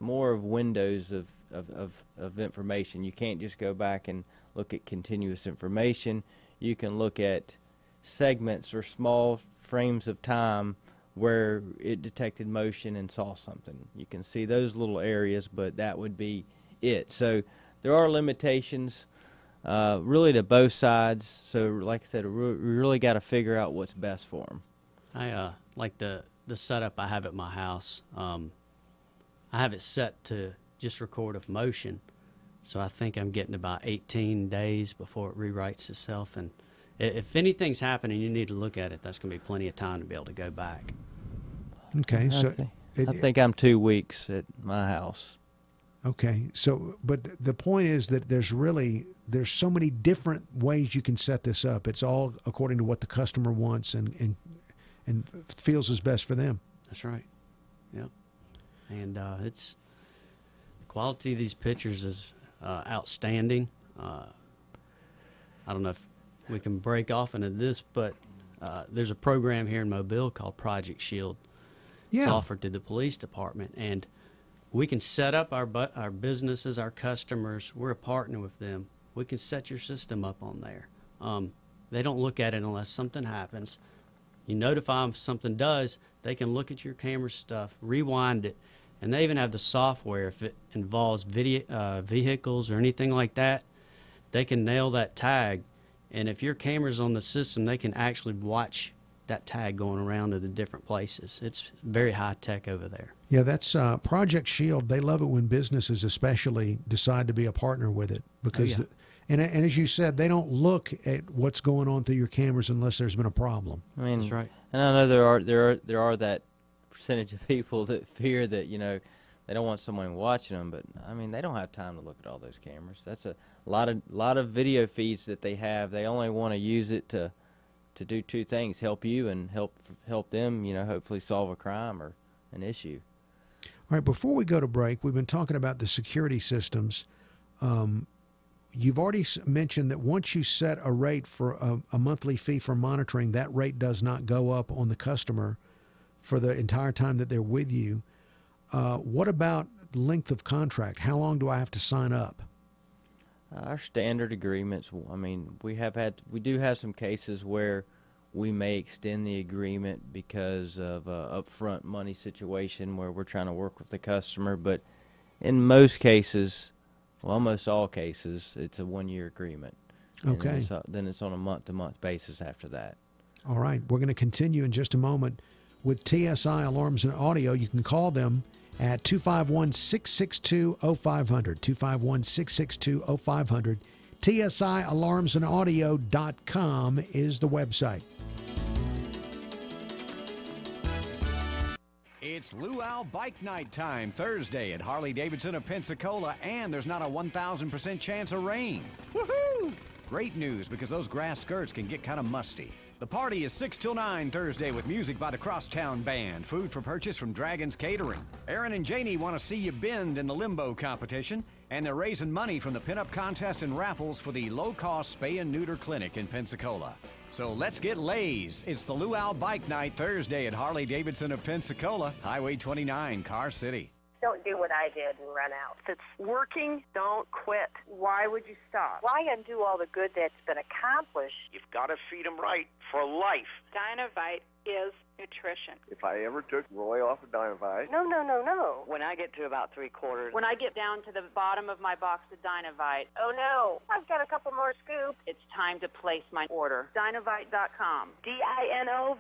more of windows of information. You can't just go back and look at continuous information. You can look at segments or small frames of time where it detected motion and saw something. You can see those little areas, but that would be it. So there are limitations really to both sides. So like I said, we really got to figure out what's best for them. I like the setup I have at my house. I have it set to just record of motion. So I think I'm getting about 18 days before it rewrites itself. And if anything's happening, you need to look at it. That's going to be plenty of time to be able to go back. Okay, so I think I'm 2 weeks at my house. Okay, so but the point is that there's so many different ways you can set this up. It's all according to what the customer wants and feels is best for them. That's right. Yep. And it's the quality of these pictures is outstanding. I don't know if we can break off into this, but there's a program here in Mobile called Project Shield. Yeah. It's offered to the police department, and we can set up our businesses, our customers. We're a partner with them. We can set your system up on there. They don't look at it unless something happens. You notify them if something does, they can look at your camera stuff, rewind it, And they even have the software. If it involves vehicles or anything like that, they can nail that tag. And if your camera's on the system, they can actually watch that tag going around to the different places. It's very high tech over there. Yeah, that's Project Shield. They love it when businesses especially decide to be a partner with it because, and as you said, they don't look at what's going on through your cameras unless there's been a problem. I mean, that's right. And I know there are that percentage of people that fear that they don't want someone watching them, but I mean they don't have time to look at all those cameras. That's a lot of video feeds that they have. They only want to use it to do two things: help you and help them. Hopefully solve a crime or an issue. All right, before we go to break, we've been talking about the security systems. You've already mentioned that once you set a rate for a monthly fee for monitoring, that rate does not go up on the customer for the entire time that they're with you. What about length of contract? How long do I have to sign up? Our standard agreements, I mean, we do have some cases where we may extend the agreement because of a upfront money situation where we're trying to work with the customer, but in most cases, well, almost all cases, it's a one-year agreement. Okay. Then it's on a month-to-month basis after that. All right. We're going to continue in just a moment with TSI Alarms and Audio. You can call them at 251-662-0500, 251-662-0500. TSIAlarmsandAudio.com is the website. It's Luau Bike Night time Thursday at Harley-Davidson of Pensacola, and there's not a 1,000% chance of rain. Woohoo! Great news, because those grass skirts can get kind of musty. The party is 6 till 9 Thursday with music by the Crosstown Band, food for purchase from Dragon's Catering. Aaron and Janie want to see you bend in the limbo competition, and they're raising money from the pinup contest and raffles for the low-cost spay and neuter clinic in Pensacola. So let's get lays. It's the Luau Bike Night Thursday at Harley-Davidson of Pensacola, Highway 29, Car City. Don't do what I did and run out. If it's working, don't quit. Why would you stop? Why undo all the good that's been accomplished? You've got to feed them right for life. Dynavite is nutrition. If I ever took Roy off of Dynavite... No. When I get to about 3/4... When I get down to the bottom of my box of Dynavite, oh no, I've got a couple more scoops. It's time to place my order. Dynavite.com. DINOVITE.com.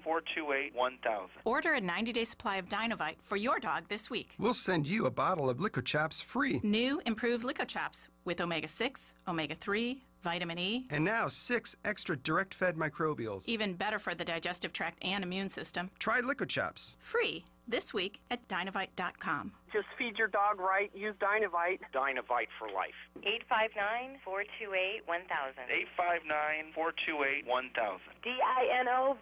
859-428-1000. Order a 90-day supply of Dynavite for your dog this week. We'll send you a bottle of Lico Chaps free. New improved Lico Chaps with omega-6, omega-3, vitamin E. And now 6 extra direct-fed microbials. Even better for the digestive tract and immune system. Try Lico Chaps. Free this week at Dynavite.com. Just feed your dog right. Use Dynavite. Dynavite for life. 859-428-1000. 859-428-1000.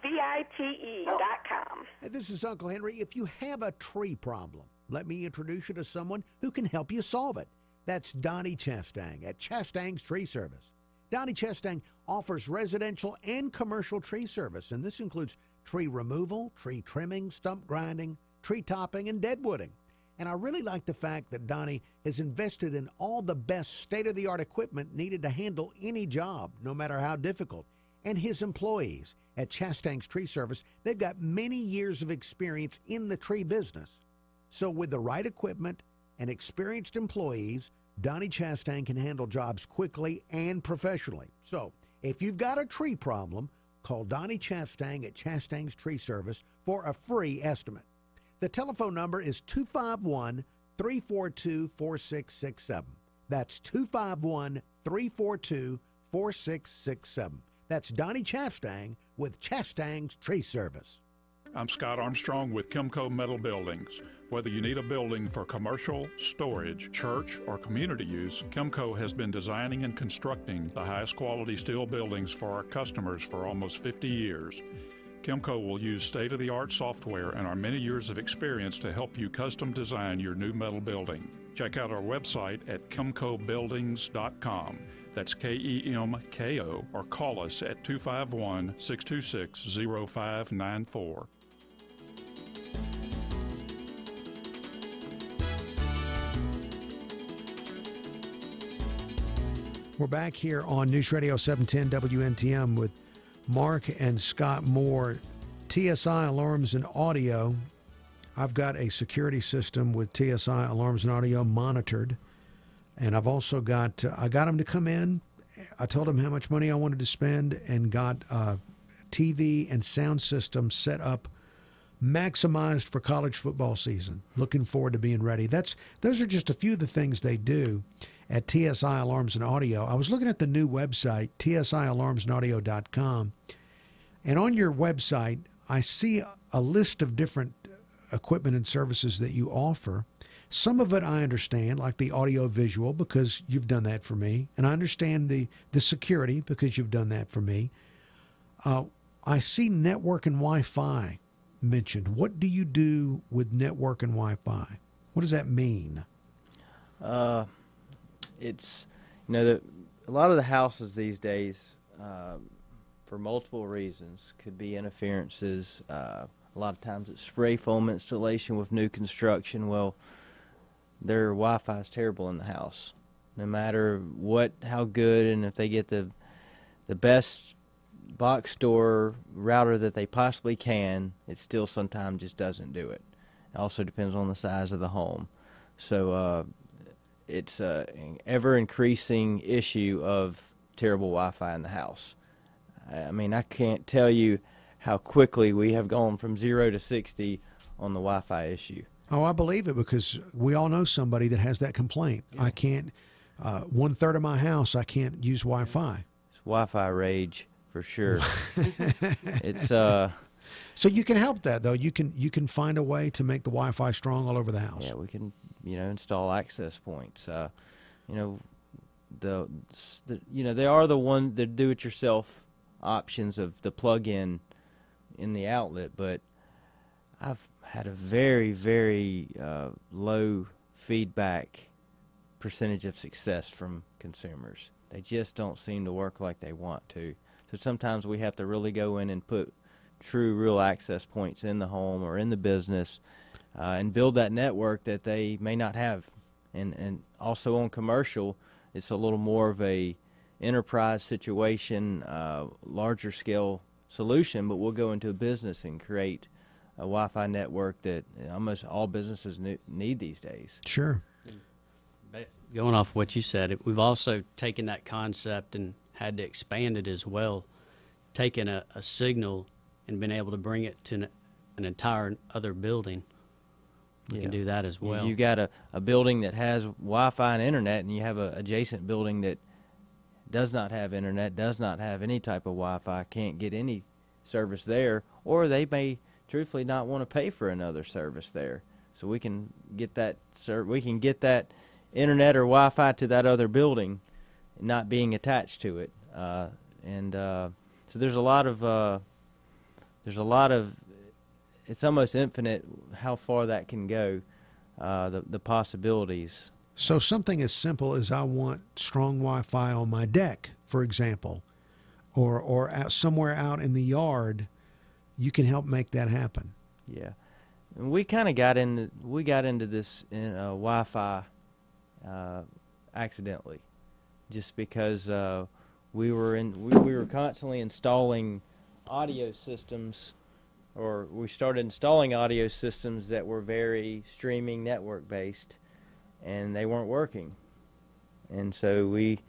DINOVITE.com. Hey, this is Uncle Henry. If you have a tree problem, let me introduce you to someone who can help you solve it. That's Donnie Chastang at Chastang's Tree Service. Donnie Chastang offers residential and commercial tree service, and this includes tree removal, tree trimming, stump grinding, tree topping, and deadwooding. And I really like the fact that Donnie has invested in all the best state-of-the-art equipment needed to handle any job, no matter how difficult. And his employees at Chastang's Tree Service, they've got many years of experience in the tree business. So with the right equipment and experienced employees, Donnie Chastang can handle jobs quickly and professionally. So if you've got a tree problem, call Donnie Chastang at Chastang's Tree Service for a free estimate. The telephone number is 251-342-4667. That's 251-342-4667. That's Donnie Chastang with Chastang's Tree Service. I'm Scott Armstrong with Kimco Metal Buildings. Whether you need a building for commercial, storage, church, or community use, Kimco has been designing and constructing the highest quality steel buildings for our customers for almost 50 years. Kimco will use state-of-the-art software and our many years of experience to help you custom design your new metal building. Check out our website at kimcobuildings.com. That's KEMKO, or call us at 251-626-0594. We're back here on News Radio 710 WNTM with Mark and Scott Moore TSI Alarms and Audio. I've got a security system with TSI Alarms and Audio monitored, and I've also got I got them to come in. I told them how much money I wanted to spend and got a TV and sound system set up, maximized for college football season. Looking forward to being ready. Those are just a few of the things they do at TSI Alarms and Audio. I was looking at the new website, TSIAlarmsandAudio.com, and on your website, I see a list of different equipment and services that you offer. Some of it I understand, like the audio visual, because you've done that for me. And I understand the security because you've done that for me. I see network and Wi-Fi mentioned. What do you do with network and Wi-Fi? What does that mean? It's, a lot of the houses these days, for multiple reasons, could be interferences. A lot of times it's spray foam installation with new construction. Well, their Wi-Fi is terrible in the house. No matter how good, and if they get the best box store router that they possibly can, it still sometimes just doesn't do it. It also depends on the size of the home. So it's an ever-increasing issue of terrible Wi-Fi in the house. I mean, I can't tell you how quickly we have gone from 0 to 60 on the Wi-Fi issue. Oh, I believe it, because we all know somebody that has that complaint. Yeah. I can't, 1/3 of my house, I can't use Wi-Fi. It's Wi-Fi rage for sure. It's So you can help that, though. You can find a way to make the Wi-Fi strong all over the house. Yeah, we can, install access points. They are the do-it-yourself options of the plug-in in the outlet, but I've had a very, very low feedback percentage of success from consumers. They just don't seem to work like they want to. So sometimes we have to really go in and put true, real access points in the home or in the business and build that network that they may not have. And also on commercial, it's a little more of a enterprise situation, larger scale solution, but we'll go into a business and create a Wi-Fi network that almost all businesses need these days. Sure. Going off what you said, we've also taken that concept and had to expand it as well, taken a signal and been able to bring it to an entire other building. We can do that as well. You got a building that has Wi-Fi and internet, and you have an adjacent building that does not have internet, does not have any type of Wi-Fi, can't get any service there, or they may truthfully not want to pay for another service there. So we can get that internet or Wi-Fi to that other building, not being attached to it. So there's a lot of it's almost infinite how far that can go, the possibilities. So something as simple as I want strong Wi-Fi on my deck, for example, or somewhere out in the yard, you can help make that happen. Yeah, and we kind of got into this Wi-Fi accidentally, just because we were constantly installing audio systems, or we started installing audio systems that were very streaming network based, and they weren't working. And so we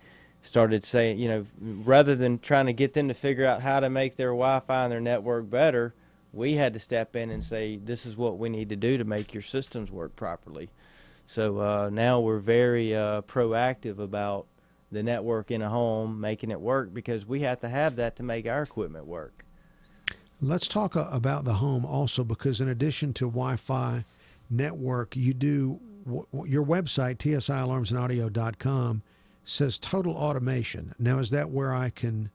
started saying, rather than trying to get them to figure out how to make their Wi-Fi and their network better, we had to step in and say, this is what we need to do to make your systems work properly. So now we're very proactive about the network in a home, making it work, because we have to have that to make our equipment work. Let's talk about the home also, because in addition to Wi-Fi network, you do your website, TSIAlarmsandAudio.com, says total automation. Now, is that where I can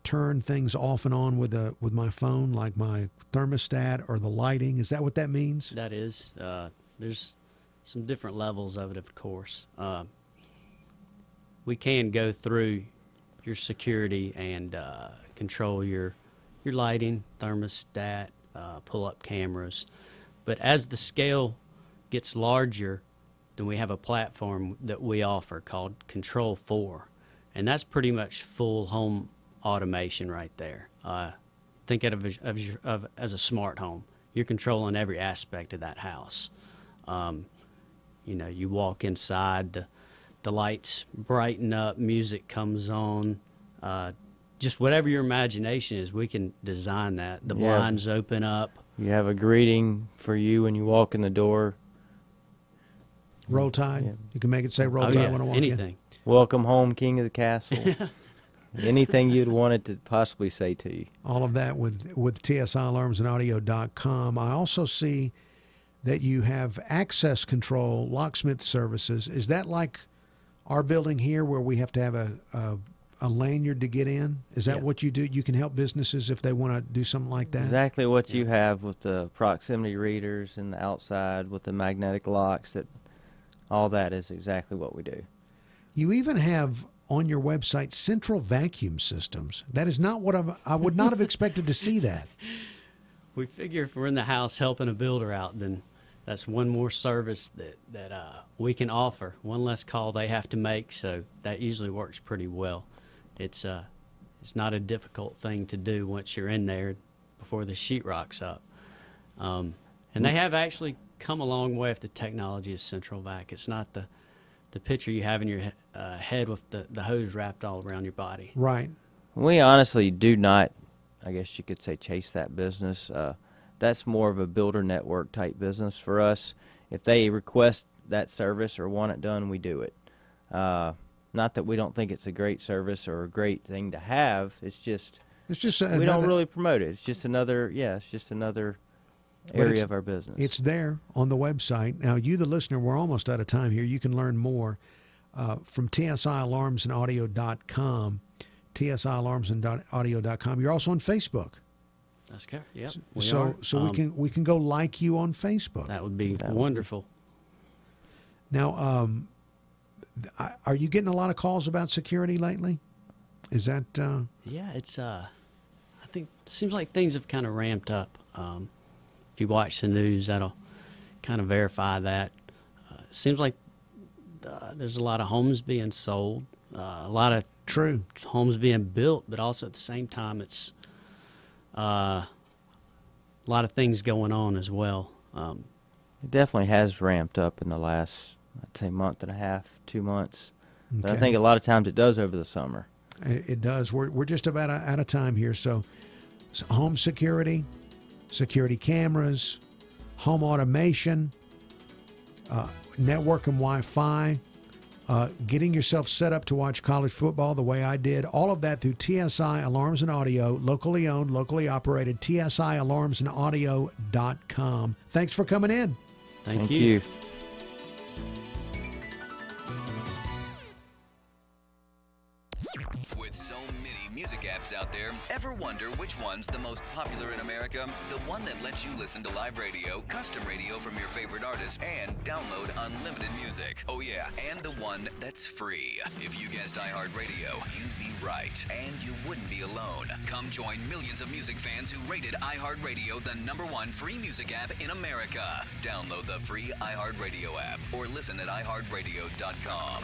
turn things off and on with my phone, like my thermostat or the lighting? Is that what that means? That is. There's some different levels of it, of course. We can go through your security and control your lighting, thermostat, pull-up cameras. But as the scale gets larger, then we have a platform that we offer called Control 4. And that's pretty much full home automation right there. think of it as a smart home. You're controlling every aspect of that house. You know, you walk inside, the lights brighten up, music comes on. Just whatever your imagination is, we can design that. The blinds open up. You have a greeting for you when you walk in the door. Roll Tide. Yeah. You can make it say Roll Tide when I walk anything. in. Welcome home, King of the Castle. Anything you'd want it to possibly say to you. All of that with TSI Alarms and Audio.com. I also see that you have access control locksmith services. Is that like our building here where we have to have a lanyard to get in? Is that what you do? You can help businesses if they want to do something like that? Exactly what you have with the proximity readers and the outside with the magnetic locks. All that is exactly what we do. You even have on your website central vacuum systems. That is not what I would not have expected to see that. We figure if we're in the house helping a builder out, then that's one more service that we can offer, one less call they have to make, so that usually works pretty well. It's not a difficult thing to do once you're in there before the sheetrock's up. And they have actually come a long way with the technology of central vac. It's not the picture you have in your head with the hose wrapped all around your body. Right. We honestly do not, I guess you could say, chase that business. That's more of a builder network type business for us. If they request that service or want it done, we do it. Not that we don't think it's a great service or a great thing to have. It's just we don't really promote it. It's just another area of our business. It's there on the website. Now, you, the listener, we're almost out of time here. You can learn more from TSI Alarms and Audio.com. TSI Alarms and Audio.com. You're also on Facebook. That's correct. Yep. So we can go like you on Facebook. That would be wonderful. Now, are you getting a lot of calls about security lately? Is that? Yeah, it's. I think it seems like things have kind of ramped up. If you watch the news, that'll kind of verify that. It seems like there's a lot of homes being sold, a lot of homes being built, but also at the same time, it's a lot of things going on as well. It definitely has ramped up in the last, I'd say, month and a half, 2 months. Okay. But I think a lot of times it does over the summer. It does. We're just about out of time here. So home security, security cameras, home automation, network and Wi-Fi, getting yourself set up to watch college football the way I did, all of that through TSI Alarms and Audio, locally owned, locally operated, TSIAlarmsandAudio.com. Thanks for coming in. Thank you. With so many music apps out there, ever wonder which one's the most popular in America? The one that lets you listen to live radio, custom radio from your favorite artists, and download unlimited music. Oh yeah, and the one that's free. If you guessed iHeartRadio, you'd be right. And you wouldn't be alone. Come join millions of music fans who rated iHeartRadio the #1 free music app in America. Download the free iHeartRadio app or listen at iHeartRadio.com.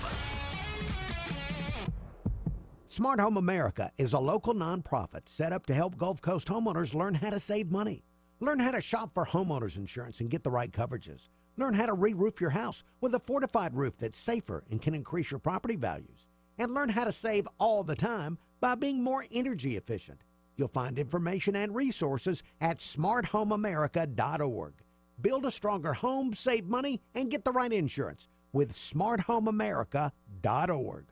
Smart Home America is a local nonprofit set up to help Gulf Coast homeowners learn how to save money. Learn how to shop for homeowners insurance and get the right coverages. Learn how to re-roof your house with a fortified roof that's safer and can increase your property values. And learn how to save all the time by being more energy efficient. You'll find information and resources at smarthomeamerica.org. Build a stronger home, save money, and get the right insurance with smarthomeamerica.org.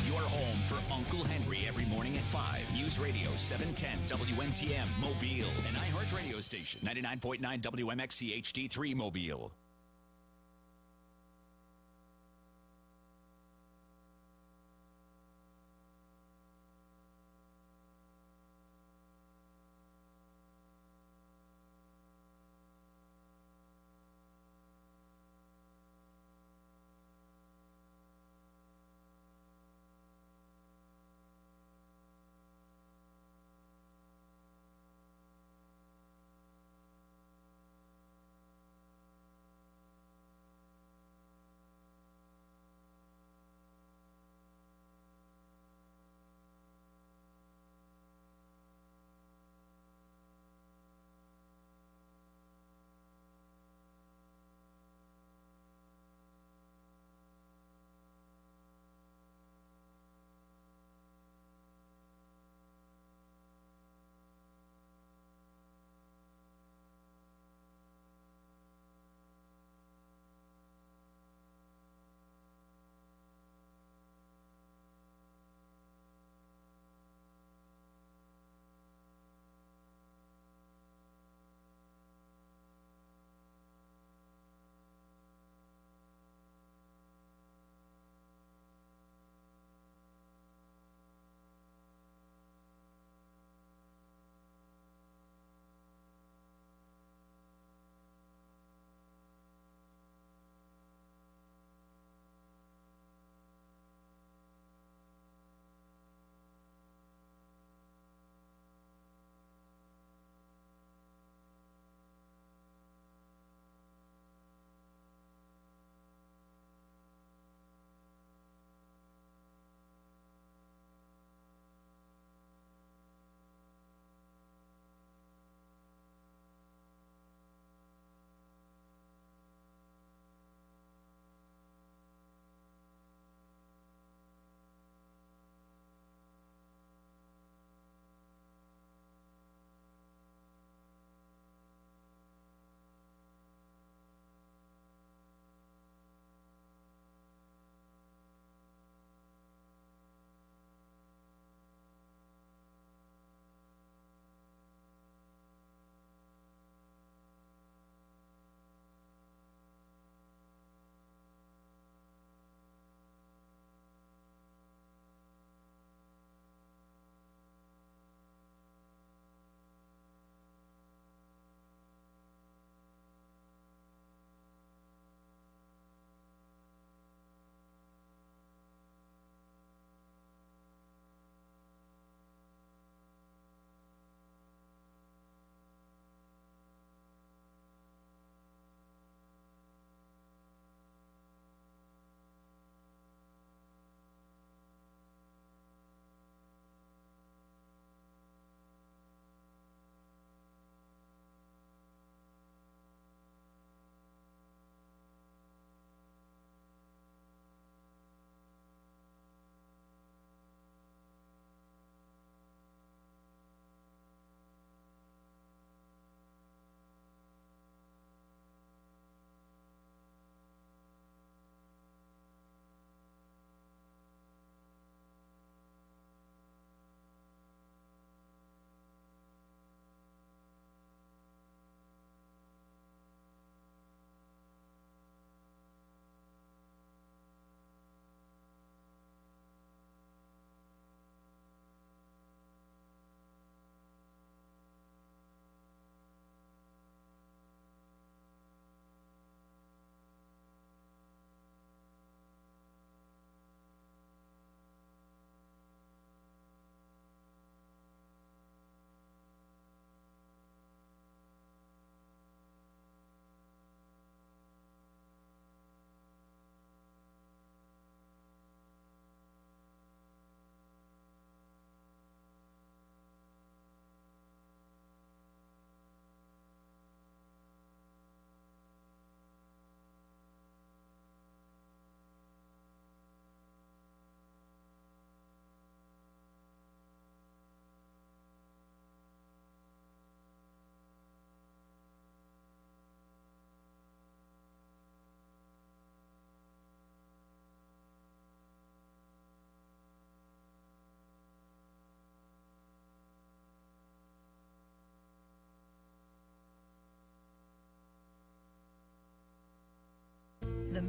Your home for Uncle Henry every morning at 5. News Radio 710 WNTM Mobile. An iHeart radio station. 99.9 WMXC HD3 Mobile.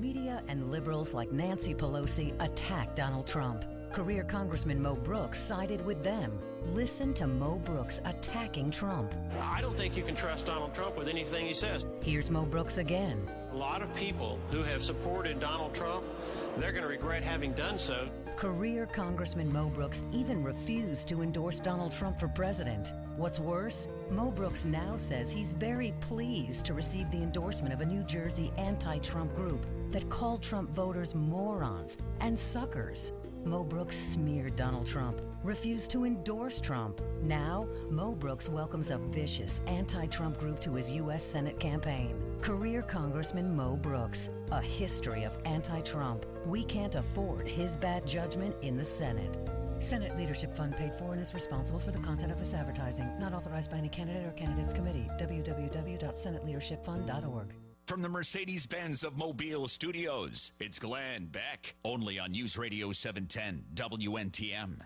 Media and liberals like Nancy Pelosi attack Donald Trump. Career Congressman Mo Brooks sided with them. Listen to Mo Brooks attacking Trump. I don't think you can trust Donald Trump with anything he says. Here's Mo Brooks again. A lot of people who have supported Donald Trump, they're going to regret having done so. Career Congressman Mo Brooks even refused to endorse Donald Trump for president. What's worse, Mo Brooks now says he's very pleased to receive the endorsement of a New Jersey anti-Trump group that called Trump voters morons and suckers. Mo Brooks smeared Donald Trump, refused to endorse Trump. Now, Mo Brooks welcomes a vicious anti-Trump group to his U.S. Senate campaign. Career Congressman Mo Brooks, a history of anti-Trump. We can't afford his bad judgment in the Senate. Senate Leadership Fund paid for and is responsible for the content of this advertising. Not authorized by any candidate or candidates committee. www.senateleadershipfund.org. From the Mercedes-Benz of Mobile Studios, it's Glenn Beck, only on News Radio 710 WNTM.